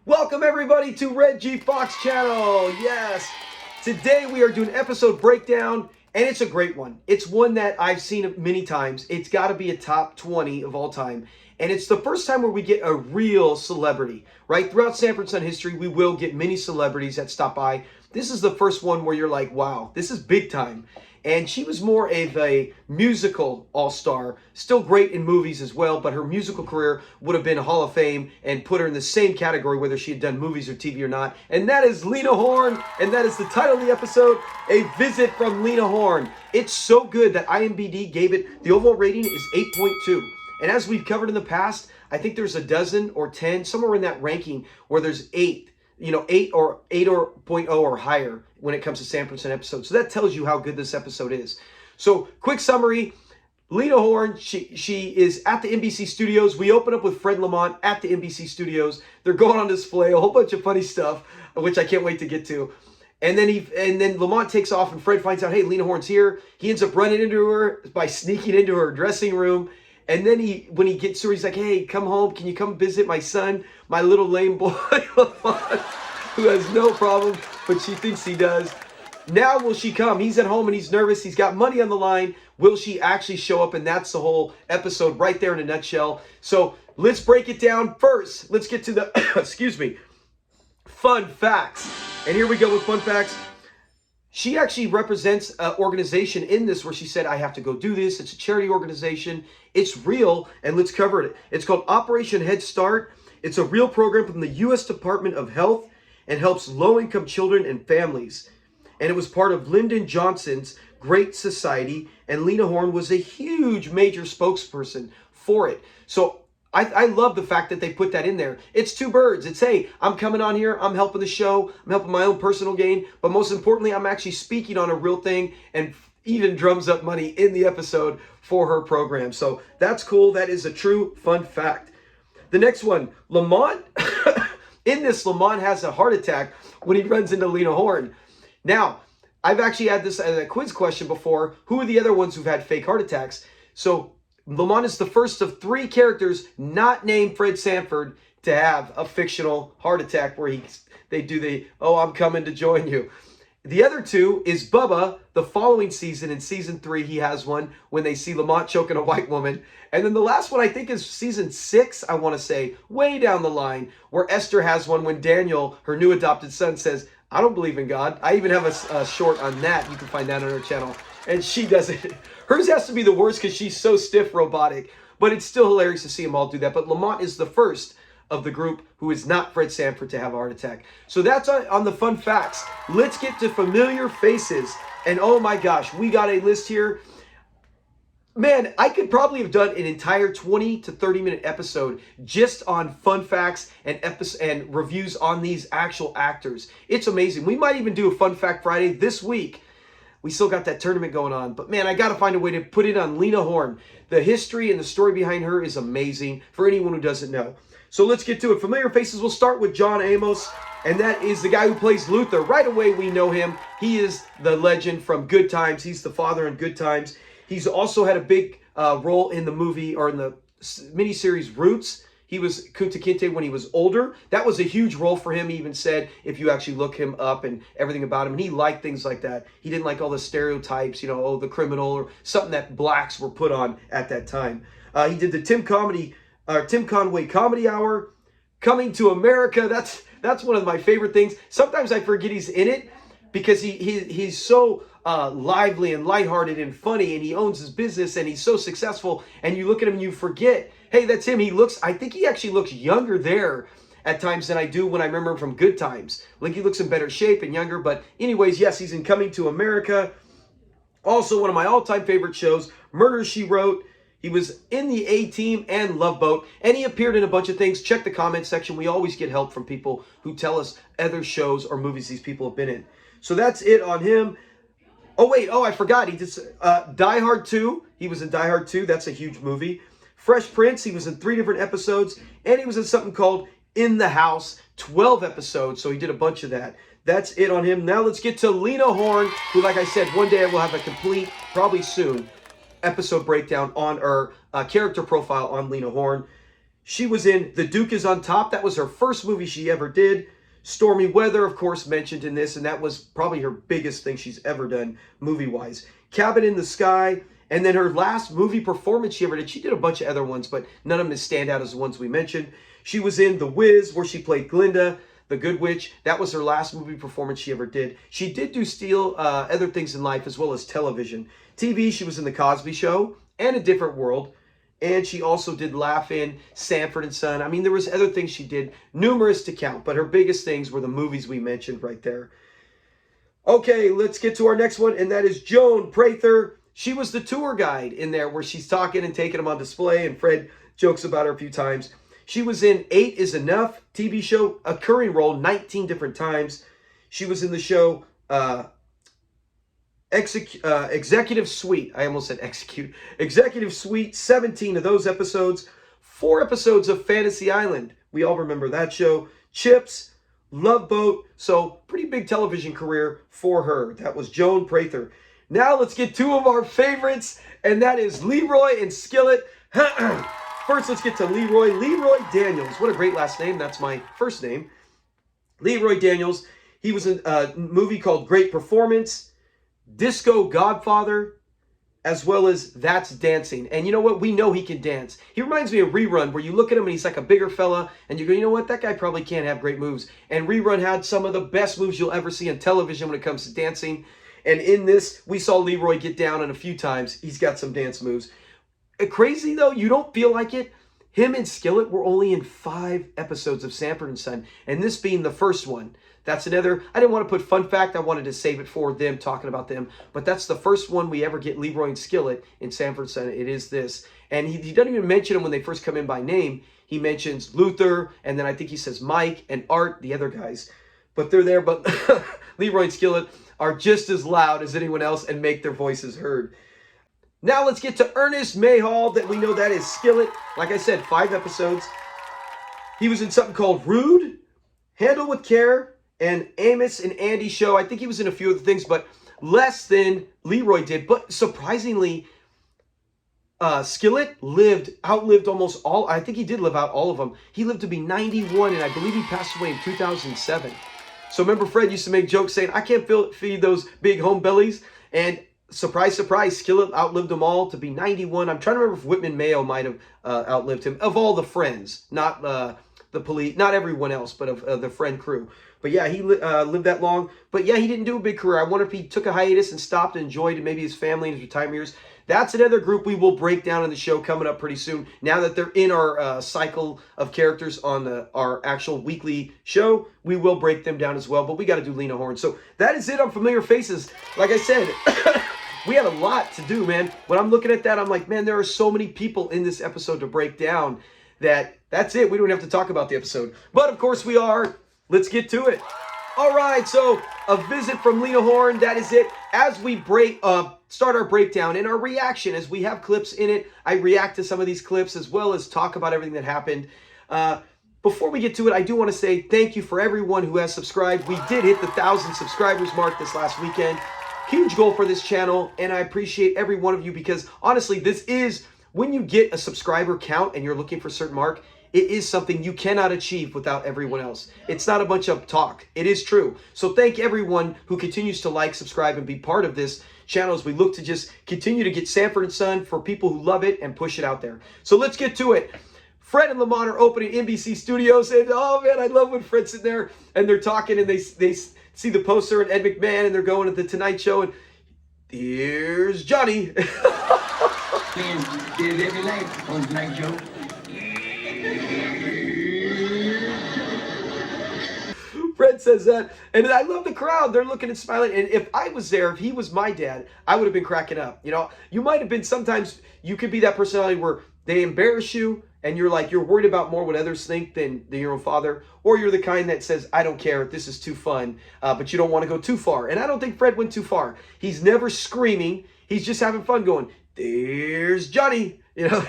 Welcome everybody to Red G Fox channel. Yes. Today we are doing episode breakdown and it's a great one. It's one that I've seen many times. It's got to be a top 20 of all time. And it's the first time where we get a real celebrity, right? Throughout Sanford Sun history, we will get many celebrities that stop by. This is the first one where you're like, wow, this is big time. And she was more of a musical all-star, still great in movies as well, but her musical career would have been a Hall of Fame and put her in the same category whether she had done movies or TV or not. And that is Lena Horne, and that is the title of the episode, A Visit from Lena Horne. It's so good that IMDb gave it, the overall rating is 8.2. And as we've covered in the past, I think there's a dozen or 10, somewhere in that ranking where there's 8. 8 or 8.0 or higher when it comes to Sanford Sun episodes. So that tells you how good this episode is. So quick summary, Lena Horne, she is at the NBC studios. We open up with Fred Lamont at the NBC studios. They're going on display, a whole bunch of funny stuff, which I can't wait to get to. And then Lamont takes off and Fred finds out, hey, Lena Horne's here. He ends up running into her by sneaking into her dressing room. And then when he gets to her, he's like, hey, come home. Can you come visit my son, my little lame boy, Lamont, who has no problem, but she thinks he does. Now will she come? He's at home and he's nervous. He's got money on the line. Will she actually show up? And that's the whole episode right there in a nutshell. So let's break it down first. Let's get to the, excuse me, fun facts. And here we go with fun facts. She actually represents an organization in this where she said, I have to go do this. It's a charity organization. It's real, and let's cover it. It's called Operation Head Start. It's a real program from the U.S. Department of Health and helps low-income children and families. And it was part of Lyndon Johnson's Great Society, and Lena Horne was a huge major spokesperson for it. So I love the fact that they put that in there. It's two birds. It's, hey, I'm coming on here. I'm helping the show. I'm helping my own personal gain. But most importantly, I'm actually speaking on a real thing and even drums up money in the episode for her program. So that's cool. That is a true fun fact. The next one, Lamont. In this, Lamont has a heart attack when he runs into Lena Horne. Now, I've actually had this as a quiz question before. Who are the other ones who've had fake heart attacks? So Lamont is the first of 3 characters not named Fred Sanford to have a fictional heart attack where they do the, oh, I'm coming to join you. The other 2 is Bubba. The following season, in season 3, he has one when they see Lamont choking a white woman. And then the last one, I think, is season 6, I want to say, way down the line, where Esther has one when Daniel, her new adopted son, says, I don't believe in God. I even have a short on that. You can find that on her channel. And she does it. Hers has to be the worst because she's so stiff robotic. But it's still hilarious to see them all do that. But Lamont is the first of the group who is not Fred Sanford to have a heart attack. So that's on the fun facts. Let's get to familiar faces. And oh my gosh, we got a list here. Man, I could probably have done an entire 20 to 30 minute episode just on fun facts and reviews on these actual actors. It's amazing. We might even do a Fun Fact Friday this week. We still got that tournament going on. But man, I got to find a way to put it on Lena Horne. The history and the story behind her is amazing for anyone who doesn't know. So let's get to it. Familiar faces, we'll start with John Amos. And that is the guy who plays Luther. Right away, we know him. He is the legend from Good Times. He's the father in Good Times. He's also had a big role in the movie or in the miniseries Roots. He was Kunta Kinte when he was older. That was a huge role for him. He even said, if you actually look him up and everything about him, and he liked things like that. He didn't like all the stereotypes, oh, the criminal or something that blacks were put on at that time. He did the Tim Conway Comedy Hour, Coming to America. That's one of my favorite things. Sometimes I forget he's in it because he's so lively and lighthearted and funny, and he owns his business and he's so successful, and you look at him and you forget, hey, that's him. I think he actually looks younger there at times than I do when I remember him from Good Times. Like he looks in better shape and younger, but anyways, yes, he's in Coming to America. Also, one of my all-time favorite shows, Murder, She Wrote. He was in the A-Team and Love Boat, and he appeared in a bunch of things. Check the comment section. We always get help from people who tell us other shows or movies these people have been in. So that's it on him. Oh, wait. Oh, I forgot. He did Die Hard 2. He was in Die Hard 2. That's a huge movie. Fresh Prince. He was in 3 different episodes. And he was in something called In the House. 12 episodes. So he did a bunch of that. That's it on him. Now let's get to Lena Horne, who, like I said, one day I will have a complete, probably soon, episode breakdown on her character profile on Lena Horne. She was in The Duke is on Top. That was her first movie she ever did. Stormy Weather, of course, mentioned in this, and that was probably her biggest thing she's ever done movie-wise. Cabin in the Sky, and then her last movie performance she ever did. She did a bunch of other ones, but none of them stand out as the ones we mentioned. She was in The Wiz, where she played Glinda, the Good Witch. That was her last movie performance she ever did. She did do other things in life as well as television. TV, she was in The Cosby Show and A Different World. And she also did Laugh In, Sanford and Son. I mean, there was other things she did, numerous to count, but her biggest things were the movies we mentioned right there. Okay, let's get to our next one, and that is Joan Prather. She was the tour guide in there where she's talking and taking them on display, and Fred jokes about her a few times. She was in 8 is Enough TV show, occurring role 19 different times. She was in the show Executive Suite. I almost said execute. Executive Suite, 17 of those episodes. 4 episodes of Fantasy Island. We all remember that show. Chips, Love Boat. So pretty big television career for her. That was Joan Prather. Now let's get 2 of our favorites, and that is Leroy and Skillet. First, let's get to Leroy. Leroy Daniels. What a great last name. That's my first name. Leroy Daniels. He was in a movie called Great Performance, Disco Godfather, as well as That's Dancing. And you know what? We know he can dance. He reminds me of Rerun, where you look at him and he's like a bigger fella, and you go, you know what? That guy probably can't have great moves. And Rerun had some of the best moves you'll ever see on television when it comes to dancing. And in this, we saw Leroy get down on a few times. He's got some dance moves. Crazy, though, you don't feel like it. Him and Skillet were only in 5 episodes of Sanford and Son, and this being the first one. That's another, I didn't want to put fun fact, I wanted to save it for them, talking about them, but that's the first one we ever get Leroy and Skillet in Sanford and Son. It is this. And he doesn't even mention them when they first come in by name. He mentions Luther, and then I think he says Mike and Art, the other guys. But they're there, but Leroy and Skillet are just as loud as anyone else and make their voices heard. Now let's get to Ernest Mayhall, that we know that is Skillet. Like I said, 5 episodes. He was in something called Rude, Handle with Care, and Amos and Andy Show. I think he was in a few other things, but less than Leroy did. But surprisingly, Skillet outlived almost all. I think he did live out all of them. He lived to be 91, and I believe he passed away in 2007. So remember, Fred used to make jokes saying, I can't feed those big home bellies. And surprise, surprise, Skillet outlived them all to be 91. I'm trying to remember if Whitman Mayo might have outlived him. Of all the friends, not the police, not everyone else, but of the friend crew. But yeah, he lived that long. But yeah, he didn't do a big career. I wonder if he took a hiatus and stopped and enjoyed maybe his family in his retirement years. That's another group we will break down in the show coming up pretty soon. Now that they're in our cycle of characters on our actual weekly show, we will break them down as well. But we got to do Lena Horne. So that is it on Familiar Faces. Like I said, we had a lot to do, man. When I'm looking at that, I'm like, man, there are so many people in this episode to break down that's it. We don't have to talk about the episode. But of course we are. Let's get to it. All right, so a visit from Lena Horne. That is it. As we start our breakdown and our reaction, as we have clips in it, I react to some of these clips as well as talk about everything that happened. Before we get to it, I do want to say thank you for everyone who has subscribed. We did hit the 1,000 subscribers mark this last weekend. Huge goal for this channel, and I appreciate every one of you because honestly, this is, when you get a subscriber count and you're looking for a certain mark, it is something you cannot achieve without everyone else. It's not a bunch of talk. It is true. So thank everyone who continues to like, subscribe, and be part of this channel as we look to just continue to get Sanford and Son for people who love it and push it out there. So let's get to it. Fred and Lamont are opening NBC Studios, and oh man, I love when Fred's sitting there and they're talking and they see the poster and Ed McMahon and they're going to the Tonight Show and here's Johnny. Every night on Tonight Show. Fred says that, and I love the crowd. They're looking and smiling, and if I was there, if he was my dad, I would have been cracking up. You know, you might have been, sometimes you could be that personality where they embarrass you, and you're like, you're worried about more what others think than your own father, or you're the kind that says, I don't care, this is too fun, but you don't want to go too far. And I don't think Fred went too far. He's never screaming. He's just having fun going, there's Johnny, you know.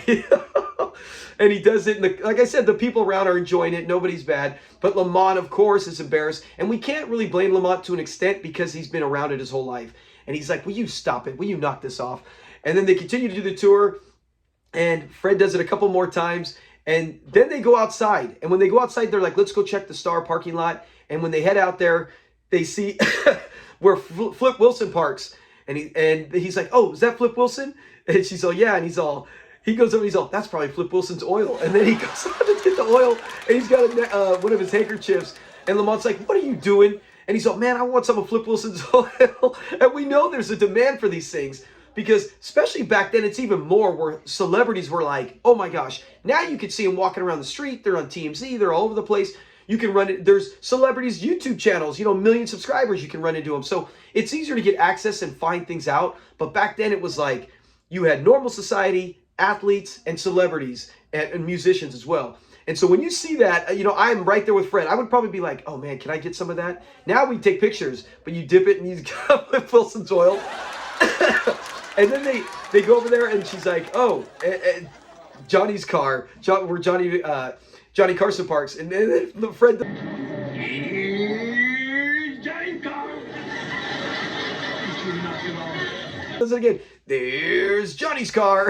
And he does it, and like I said, the people around are enjoying it. Nobody's bad. But Lamont, of course, is embarrassed. And we can't really blame Lamont to an extent because he's been around it his whole life. And he's like, will you stop it? Will you knock this off? And then they continue to do the tour. And Fred does it a couple more times. And then they go outside. And when they go outside, they're like, let's go check the Star parking lot. And when they head out there, they see where Flip Wilson parks. And he's like, oh, is that Flip Wilson? And she's all, yeah. And he goes over and he's all, that's probably Flip Wilson's oil. And then he goes on to get the oil. And he's got one of his handkerchiefs. And Lamont's like, what are you doing? And he's all, man, I want some of Flip Wilson's oil. And we know there's a demand for these things. Because especially back then, it's even more where celebrities were like, oh my gosh, now you can see them walking around the street. They're on TMZ. They're all over the place. You can run it. There's celebrities' YouTube channels, million subscribers. You can run into them. So it's easier to get access and find things out. But back then it was like you had normal society, athletes, and celebrities and musicians as well. And so when you see that, I'm right there with Fred. I would probably be like, oh man, can I get some of that? Now we take pictures, but you dip it and you got Flip Wilson's oil. And then they go over there and she's like, oh, and Johnny's car, where Johnny Carson parks. And then Fred... Here's Johnny's car. Does it again. There's Johnny's car.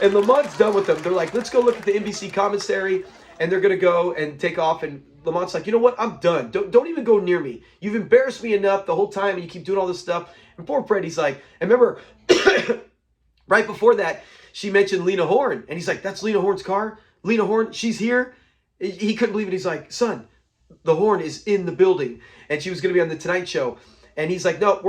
And Lamont's done with them. They're like, let's go look at the NBC commissary. And they're going to go and take off. And Lamont's like, you know what? I'm done. Don't even go near me. You've embarrassed me enough the whole time. And you keep doing all this stuff. And poor Fred, he's like, and remember, right before that, she mentioned Lena Horne. And he's like, that's Lena Horne's car? Lena Horne, she's here? He couldn't believe it. He's like, son, the Horne is in the building. And she was going to be on the Tonight Show. And he's like, no,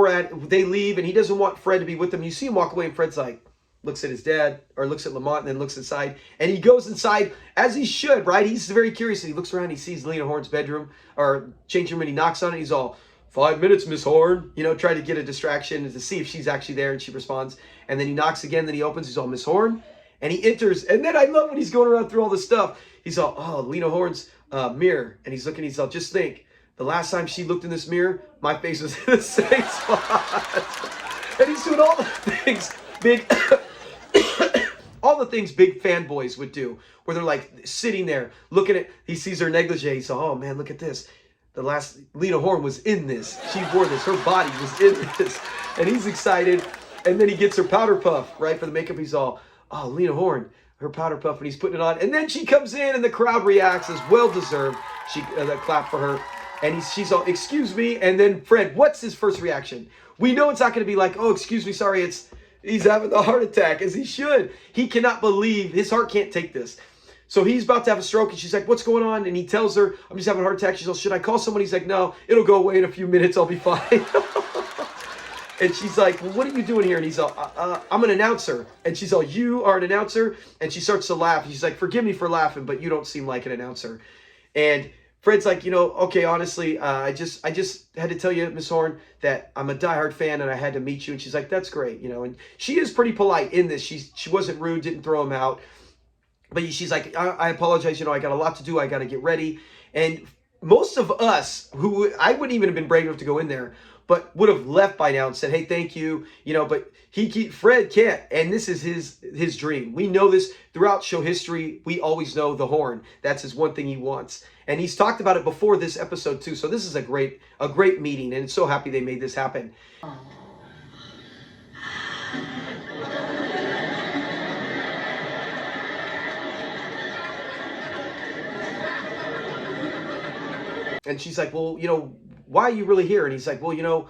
they leave. And he doesn't want Fred to be with them. You see him walk away and Fred's like, looks at his dad or looks at Lamont and then looks inside. And he goes inside as he should, right? He's very curious. And he looks around. He sees Lena Horne's bedroom or changing room and he knocks on it. He's all, 5 minutes, Miss Horne. Try to get a distraction to see if she's actually there. And she responds. And then he knocks again. Then he opens. He's all, Miss Horne. And he enters. And then I love when he's going around through all this stuff. He's all, oh, Lena Horne's mirror. And he's looking. He's all, just think. The last time she looked in this mirror, my face was in the same spot. And he's doing all the things all the things big fanboys would do, where they're like sitting there looking at, he sees her negligee. He's all, oh man, look at this. The last Lena Horne was in this. She wore this. Her body was in this. And he's excited. And then he gets her powder puff, right, for the makeup. He's all, oh, Lena Horne, her powder puff, and he's putting it on. And then she comes in and the crowd reacts as well-deserved. She clap for her. And she's all, excuse me. And then Fred, what's his first reaction? We know it's not going to be like, oh, excuse me, sorry, he's having a heart attack, as he should. He cannot believe, his heart can't take this. So he's about to have a stroke, and she's like, what's going on? And he tells her, I'm just having a heart attack. She's like, should I call someone? He's like, no, it'll go away in a few minutes. I'll be fine. And she's like, well, what are you doing here? And he's all, I'm an announcer. And she's all, you are an announcer? And she starts to laugh. She's like, forgive me for laughing, but you don't seem like an announcer. And Fred's like, okay, honestly, I just had to tell you, Miss Horne, that I'm a diehard fan and I had to meet you. And she's like, that's great, And she is pretty polite in this. She wasn't rude, didn't throw him out. But she's like, I apologize, I got a lot to do. I got to get ready. And most of us, who I wouldn't even have been brave enough to go in there, but would have left by now and said, hey, thank you. But Fred can't. And this is his dream. We know this throughout show history. We always know the Horne. That's his one thing he wants. And he's talked about it before this episode too. So this is a great meeting. And so happy they made this happen. And she's like, well, why are you really here? And he's like, well,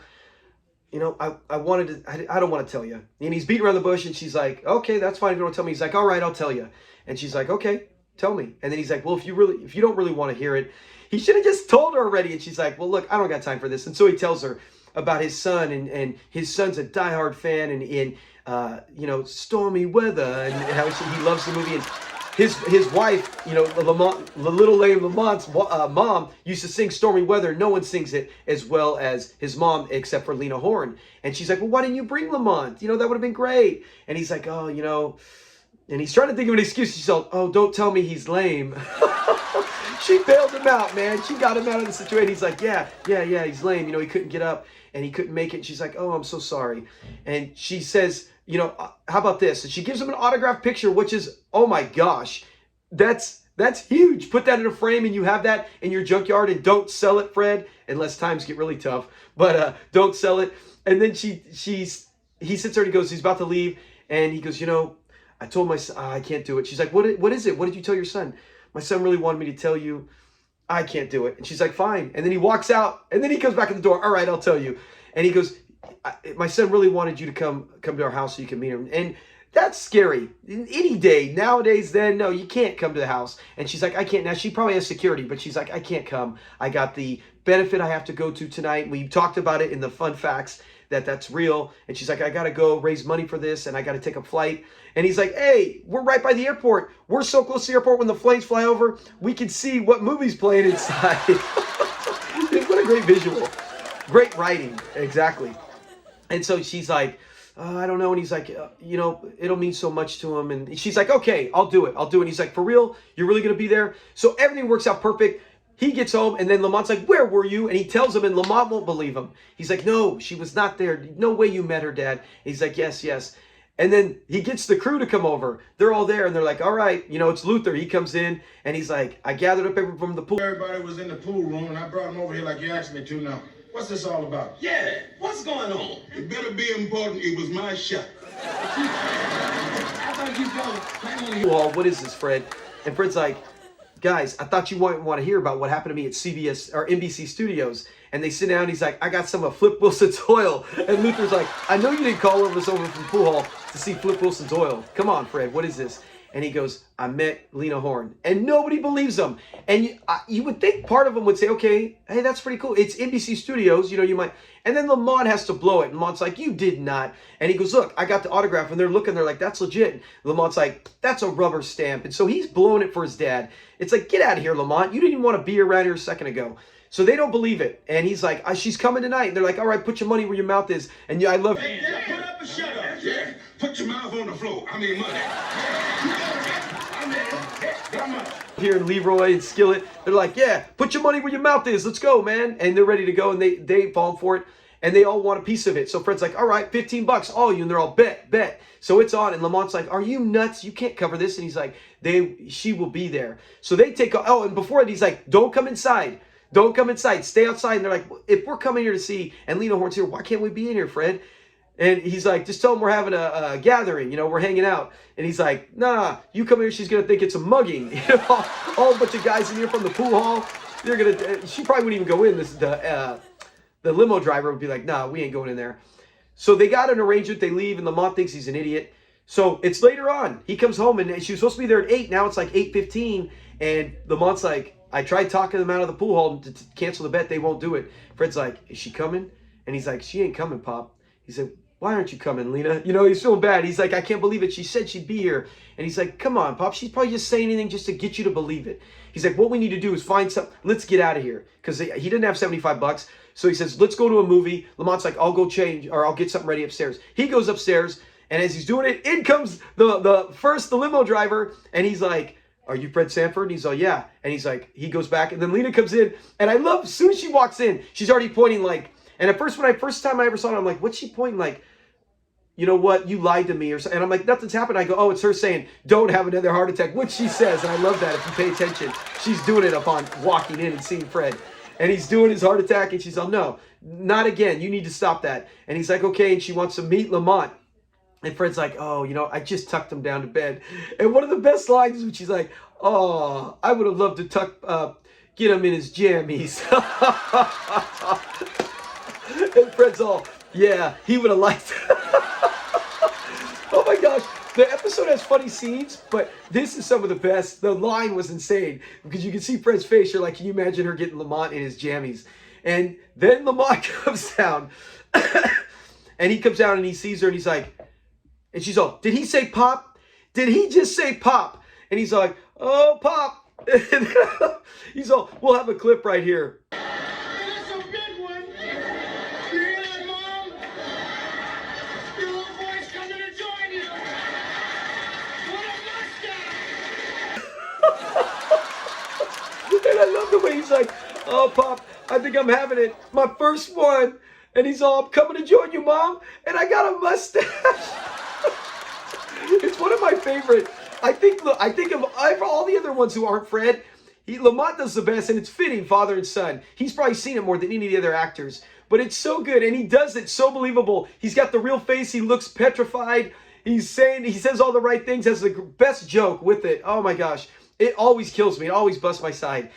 I wanted to, I don't want to tell you. And he's beating around the bush and she's like, okay, that's fine if you don't tell me. He's like, all right, I'll tell you. And she's like, okay, tell me. And then he's like, well, if you don't really want to hear it, he should have just told her already. And she's like, well, look, I don't got time for this. And so he tells her about his son and his son's a diehard fan and in stormy weather and how he loves the movie. And his wife, Lamont, the little lame Lamont's mom used to sing Stormy Weather. No one sings it as well as his mom except for Lena Horne. And she's like, well, why didn't you bring Lamont? That would have been great. And he's like, oh, and he's trying to think of an excuse. She's like, oh, don't tell me he's lame. She bailed him out, man. She got him out of the situation. He's like, yeah, he's lame. He couldn't get up and he couldn't make it. And she's like, oh, I'm so sorry. And she says, how about this? And she gives him an autographed picture, which is, oh my gosh, that's huge. Put that in a frame and you have that in your junkyard and don't sell it, Fred, unless times get really tough, but don't sell it. And then he sits there and he goes, he's about to leave. And he goes, I told my son, I can't do it. She's like, what is it? What did you tell your son? My son really wanted me to tell you I can't do it. And she's like, fine. And then he walks out, and then he comes back in the door. All right, I'll tell you. And he goes, my son really wanted you to come to our house so you can meet him. And that's scary. Any day. Nowadays, then, no, you can't come to the house. And she's like, I can't. Now, she probably has security, but she's like, I can't come. I got the benefit I have to go to tonight. We talked about it in the fun facts that's real. And she's like, I got to go raise money for this, and I got to take a flight. And he's like, hey, we're right by the airport. We're so close to the airport, when the planes fly over, we can see what movie's playing inside. What a great visual. Great writing. Exactly. And so she's like, I don't know. And he's like, it'll mean so much to him. And she's like, okay, I'll do it. And he's like, for real? You're really going to be there? So everything works out perfect. He gets home, and then Lamont's like, where were you? And he tells him, and Lamont won't believe him. He's like, no, she was not there. No way you met her, Dad. And he's like, yes, yes. And then he gets the crew to come over. They're all there, and they're like, all right, it's Luther. He comes in, and he's like, I gathered up everyone from the pool. Everybody was in the pool room, and I brought him over here like you asked me to now. What's this all about? Yeah, what's going on? It better be important. It was my shot. I thought you go. Well, what is this, Fred? And Fred's like, guys, I thought you might want to hear about what happened to me at CBS or NBC Studios. And they sit down, he's like, I got some of Flip Wilson's oil. And Luther's like, I know you didn't call us over from Pool Hall to see Flip Wilson's oil. Come on, Fred, what is this? And he goes, I met Lena Horne. And nobody believes him. And you would think part of them would say, okay, hey, that's pretty cool. It's NBC Studios, you might. And then Lamont has to blow it. And Lamont's like, you did not. And he goes, look, I got the autograph. And they're looking, they're like, that's legit. And Lamont's like, that's a rubber stamp. And so he's blowing it for his dad. It's like, get out of here, Lamont. You didn't even want to be around here a second ago. So they don't believe it. And he's like, she's coming tonight. And they're like, all right, put your money where your mouth is. And yeah, I love Hey, put up and shut up. Yeah, put your mouth on the floor. I mean money. here in Leroy and Skillet. They're like, yeah, put your money where your mouth is. Let's go, man. And they're ready to go, and they fall for it. And they all want a piece of it. So Fred's like, all right, $15, all you. And they're all, bet. So it's on. And Lamont's like, are you nuts? You can't cover this. And he's like, she will be there. So they take, and before it, he's like, don't come inside. Don't come inside. Stay outside. And they're like, if we're coming here to see, and Lena Horne's here, why can't we be in here, Fred? And he's like, just tell them we're having a gathering, we're hanging out. And he's like, nah, you come here, she's going to think it's a mugging. All a bunch of guys in here from the pool hall. She probably wouldn't even go in. The limo driver would be like, nah, we ain't going in there. So they got an arrangement. They leave, and Lamont thinks he's an idiot. So it's later on. He comes home, and she was supposed to be there at 8. Now it's like 8:15. And Lamont's like, I tried talking them out of the pool hall to cancel the bet. They won't do it. Fred's like, is she coming? And he's like, she ain't coming, Pop. He said, why aren't you coming, Lena? He's feeling bad. He's like, I can't believe it. She said she'd be here. And he's like, come on, Pop. She's probably just saying anything just to get you to believe it. He's like, what we need to do is find something. Let's get out of here. Because he didn't have $75. So he says, let's go to a movie. Lamont's like, I'll go change, or I'll get something ready upstairs. He goes upstairs, and as he's doing it, in comes the limo driver, and he's like, are you Fred Sanford? And he's like, yeah. And he's like, he goes back, and then Lena comes in, and I love, as soon as she walks in, she's already pointing like, and at first, first time I ever saw it, I'm like, what's she pointing like? You know what? You lied to me, or something. And I'm like, nothing's happened. I go, oh, it's her saying, don't have another heart attack, which she says, and I love that if you pay attention. She's doing it upon walking in and seeing Fred. And he's doing his heart attack, and she's like, no, not again. You need to stop that. And he's like, okay, and she wants to meet Lamont. And Fred's like, oh, I just tucked him down to bed. And one of the best lines is when she's like, oh, I would have loved to get him in his jammies. And Fred's all, yeah, he would have liked it. Oh my gosh. The episode has funny scenes, but this is some of the best. The line was insane because you can see Fred's face. You're like, can you imagine her getting Lamont in his jammies? And then Lamont comes down, and he comes down and he sees her, and he's like, and she's all, did he say Pop? Did he just say Pop? And he's like, oh, Pop. And he's all, we'll have a clip right here. That's a big one. You hear that, Mom? Your little boy's coming to join you. What a mustache. And I love the way he's like, oh, Pop, I think I'm having it. My first one. And he's all, I'm coming to join you, Mom. And I got a mustache. It's one of my favorite. I think of all the other ones who aren't Fred, Lamont does the best, and it's fitting, father and son. He's probably seen it more than any of the other actors. But it's so good, and he does it so believable. He's got the real face. He looks petrified. he says all the right things, has the best joke with it. Oh my gosh. It always kills me. It always busts my side.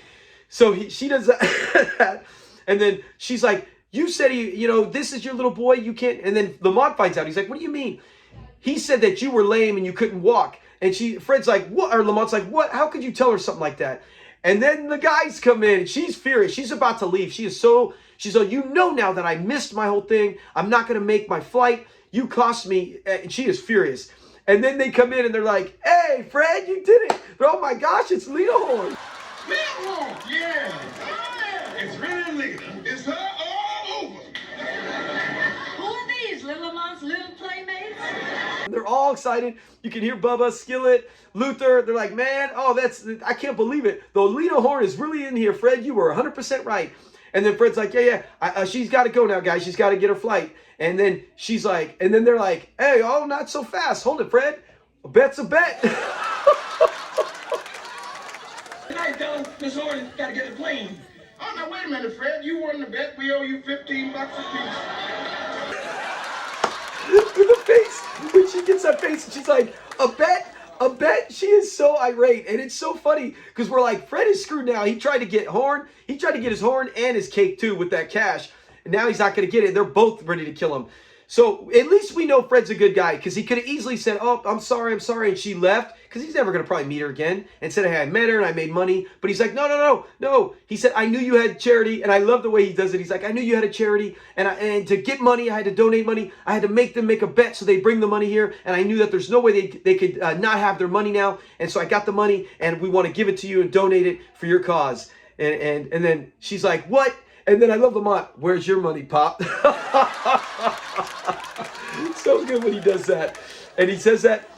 So she does that. And then she's like, you said, this is your little boy. You can't. And then Lamont finds out. He's like, what do you mean? He said that you were lame and you couldn't walk. And Fred's like, what? Or Lamont's like, what? How could you tell her something like that? And then the guys come in and she's furious. She's about to leave. She's like, now that I missed my whole thing. I'm not going to make my flight. You cost me. And she is furious. And then they come in and they're like, hey, Fred, you did it. But, oh my gosh, it's Lena Horne. Lena Horne! Yeah! It's really Lena. It's her all over. Who are these, little Lamont's little playmates? And they're all excited. You can hear Bubba, Skillet, Luther. They're like, man, I can't believe it. Though Lena Horne is really in here. Fred, you were 100% right. And then Fred's like, yeah, she's got to go now, guys. She's got to get her flight. And then she's like, and then they're like, hey, oh, not so fast. Hold it, Fred. A bet's a bet. Tonight, fellas, Miss Horne got to get a plane. Oh, now, wait a minute, Fred. You won the bet. We owe you $15 apiece. With the face, when she gets that face, and she's like, a bet. She is so irate, and it's so funny because we're like, Fred is screwed now. He tried to get Horne. He tried to get his horn and his cake too with that cash, and now he's not going to get it. They're both ready to kill him. So at least we know Fred's a good guy because he could have easily said, oh, I'm sorry, and she left because he's never going to probably meet her again and said, hey, I met her and I made money. But he's like, no. He said, I knew you had charity, and I love the way he does it. He's like, I knew you had a charity, and to get money, I had to donate money. I had to make them make a bet so they bring the money here, and I knew that there's no way they could not have their money now, and so I got the money, and we want to give it to you and donate it for your cause. And then she's like, what? And then I love Lamont. Where's your money, Pop? So good when he does that. And he says that.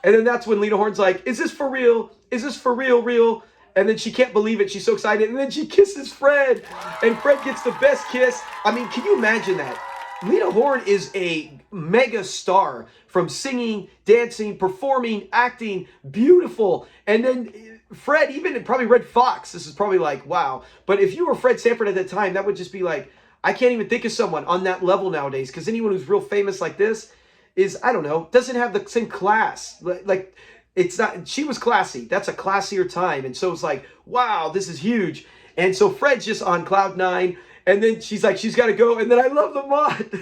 And then that's when Lena Horne's like, is this for real? Is this for real? And then she can't believe it. She's so excited. And then she kisses Fred. And Fred gets the best kiss. I mean, can you imagine that? Lena Horne is a mega star from singing, dancing, performing, acting, beautiful. And then Fred, even probably Red Fox, this is probably like, wow. But if you were Fred Sanford at that time, that would just be like, I can't even think of someone on that level nowadays, because anyone who's real famous like this is, I don't know, doesn't have the same class. Like, it's not, she was classy. That's a classier time. And so it's like, wow, this is huge. And so Fred's just on cloud nine. And then she's like, she's got to go. And then I love Lamont.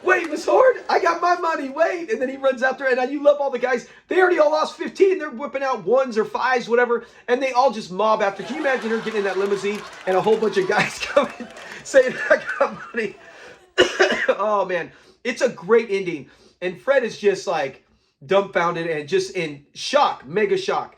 Wait, Miss Horne, I got my money, wait. And then he runs out there, and you love all the guys. They already all lost 15. They're whipping out ones or fives, whatever, and they all just mob after. Can you imagine her getting in that limousine and a whole bunch of guys coming saying, I got money? Oh, man. It's a great ending. And Fred is just like dumbfounded and just in shock, mega shock.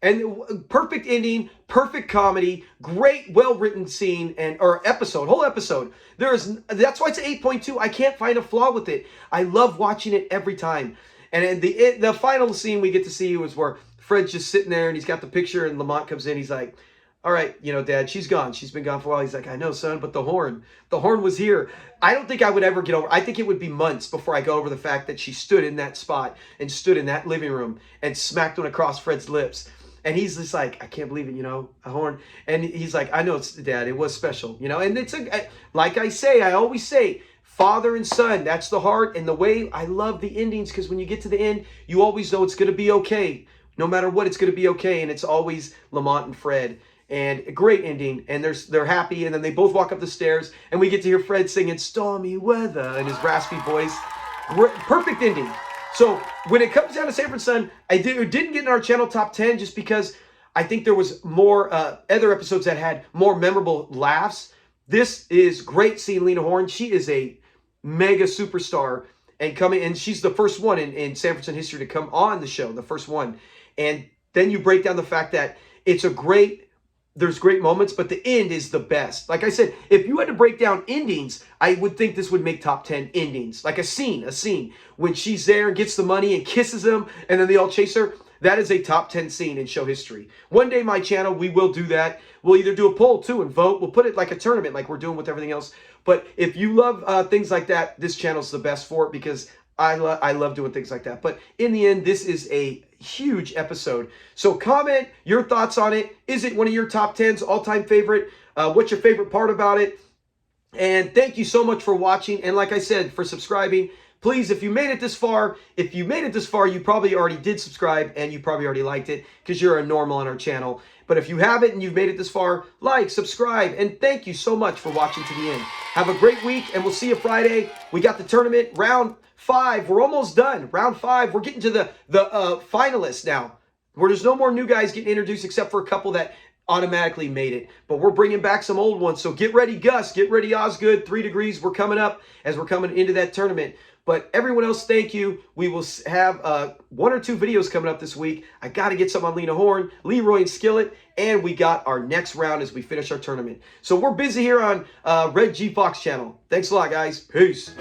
And perfect ending, perfect comedy, great, well-written scene or episode, whole episode. That's why it's an 8.2. I can't find a flaw with it. I love watching it every time. And the final scene we get to see was where Fred's just sitting there and he's got the picture and Lamont comes in. He's like, all right, Dad, she's gone. She's been gone for a while. He's like, I know, son, but the horn was here. I don't think I would ever get over. I think it would be months before I go over the fact that she stood in that spot and stood in that living room and smacked one across Fred's lips. And he's just like, I can't believe it, a horn. And he's like, I know, it's Dad. It was special, and it's like I always say, father and son, that's the heart. And the way I love the endings, because when you get to the end, you always know it's going to be okay. No matter what, it's going to be okay. And it's always Lamont and Fred. And a great ending. And they're happy. And then they both walk up the stairs. And we get to hear Fred singing Stormy Weather in his raspy voice. Perfect ending. So when it comes down to Sanford and Son, it didn't get in our channel top 10 just because I think there was more other episodes that had more memorable laughs. This is great seeing Lena Horne. She is a mega superstar and she's the first one in Sanford and Son history to come on the show, the first one. And then you break down the fact that there's great moments, but the end is the best. Like I said, if you had to break down endings, I would think this would make top 10 endings. Like a scene when she's there and gets the money and kisses him and then they all chase her. That is a top 10 scene in show history. One day, my channel, we will do that. We'll either do a poll too and vote. We'll put it like a tournament like we're doing with everything else. But if you love things like that, this channel's the best for it because I love doing things like that. But in the end, this is a huge episode. So comment your thoughts on it. Is it one of your top 10s, all-time favorite? What's your favorite part about it? And thank you so much for watching. And like I said, for subscribing. Please, if you made it this far, you probably already did subscribe and you probably already liked it because you're a normal on our channel. But if you haven't and you've made it this far, like, subscribe, and thank you so much for watching to the end. Have a great week, and we'll see you Friday. We got the tournament, round 5. We're almost done. Round 5. We're getting to the finalists now, where there's no more new guys getting introduced except for a couple that automatically made it. But we're bringing back some old ones. So get ready, Gus. Get ready, Osgood. 3 Degrees. We're coming up as we're coming into that tournament. But everyone else, thank you. We will have 1 or 2 videos coming up this week. I got to get some on Lena Horne, Leroy, and Skillet. And we got our next round as we finish our tournament. So we're busy here on Red G Fox channel. Thanks a lot, guys. Peace.